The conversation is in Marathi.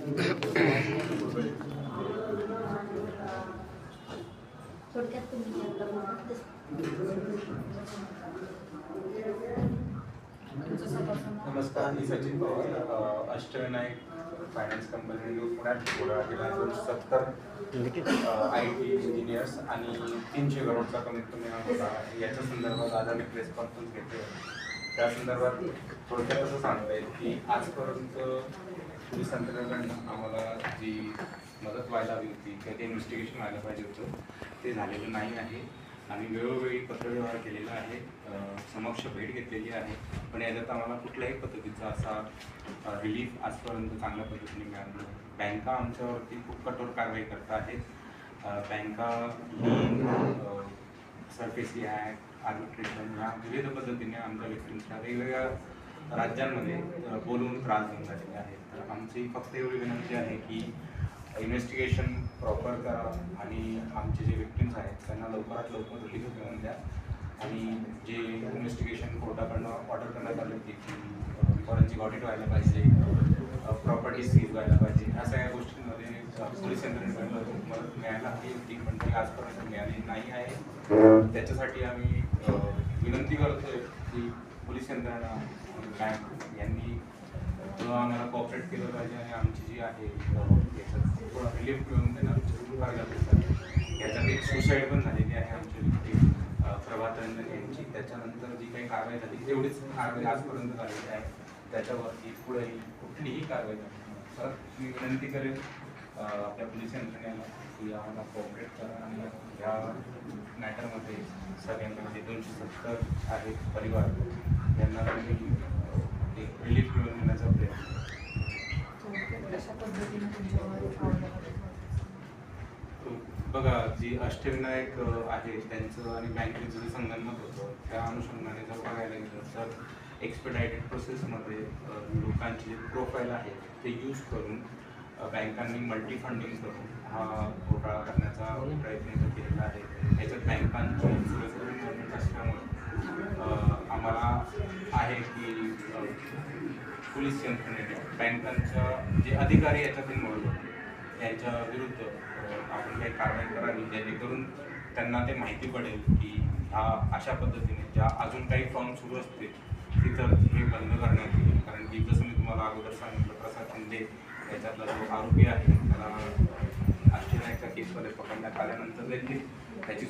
नमस्कार, मी सचिन पवार, अष्टविनायक फायनान्स कंपनी पुण्यात पुढे गेला 270 IT इंजिनियर्स आणि 300 करोडचा कमीत कमी होता. याच्या संदर्भात आज आम्ही प्रेस कॉन्फरन्स घेतली. त्या संदर्भात थोडक्यात असं सांगता येईल की आजपर्यंत पोलीस यंत्रणेकडनं आम्हाला जी मदत व्हायला हवी होती किंवा ते इन्व्हेस्टिगेशन व्हायला पाहिजे होतं ते झालेलं नाही आहे. आम्ही वेळोवेळी पत्रव्यवहार केलेला आहे, समक्ष भेट घेतलेली आहे, पण याच्यात आम्हाला कुठल्याही पद्धतीचा असा रिलीफ आजपर्यंत चांगल्या पद्धतीने मिळाला नाही. बँका आमच्यावरती खूप कठोर कारवाई करत आहेत. बँका ही सरफेसी ॲक्ट, आर्बिट्रेशन ह्या विविध पद्धतीने आमच्या व्यक्तींच्या वेगवेगळ्या राज्यांमध्ये बोलवून त्रास देऊन झालेले आहेत. तर आमची फक्त एवढी विनंती आहे की इन्व्हेस्टिगेशन प्रॉपर करा आणि आमचे जे विक्टिम्स आहेत त्यांना लवकरात लवकर रिलीफ मिळवून द्या. आणि जे इन्व्हेस्टिगेशन कोर्टाकडनं ऑर्डर करण्यात आले की फॉरेन्सिक ऑडिट व्हायला पाहिजे, प्रॉपर्टी सीज व्हायला पाहिजे, ह्या सगळ्या गोष्टींमध्ये पोलीस यंत्रणेकडनं मदत मिळायला हवी होती, पण ती आजपर्यंत मिळाली नाही आहे. त्याच्यासाठी आम्ही विनंती करतोय की पोलीस यंत्रणा बँक यांनी आम्हाला कॉपरेट केलं पाहिजे आणि आमची जी आहे याच्यात रिलीफ मिळवून देणार करायला पाहिजे. याच्यात एक सुसाईड पण झालेली आहे आमच्या व्यक्ती प्रभात रंजन यांची. त्याच्यानंतर जी काही कारवाई झाली तेवढीच कारवाई आजपर्यंत झालेली आहे, त्याच्यावरती पुढेही कुठलीही कारवाई झाली. तर मी विनंती करेन आपल्या पोलीस यंत्रणेला की आम्हाला कॉपरेट करा आणि ह्या मॅटरमध्ये सगळ्यांमध्ये 270 आहेत परिवार यांना तुम्ही एक रिलीफ मिळवून देण्याचा प्रयत्न. बघा, जी अष्टविनायक आहे त्यांचं आणि बँकेचं जे संगनमत होतं त्या अनुषंगाने जर बघायला गेलं तर एक्सपेडायटेड प्रोसेसमध्ये लोकांची जे प्रोफाईल आहे ते यूज करून बँकांनी मल्टी फंडिंग करून हा घोटाळा करण्याचा प्रयत्न केलेला आहे. याच्यात बँकांची सुरक्षित असल्यामुळे आम्हाला आहे की पोलीस यंत्रणेने बँकांच्या जे अधिकारी याच्यात इन्व्हॉल्व होते यांच्या विरुद्ध आपण काही कारवाई करावी, जेणेकरून त्यांना ते माहिती पडेल की ह्या अशा पद्धतीने ज्या अजून काही फॉर्म सुरू असतील तिथं हे बंद करण्यात येईल. कारण की जसं मी तुम्हाला अगोदर सांगितलं, प्रसाद शिंदे याच्यातला जो आरोपी आहे त्याला अष्टविनायकच्या केसमध्ये पकडण्यात आल्यानंतर देखील त्याची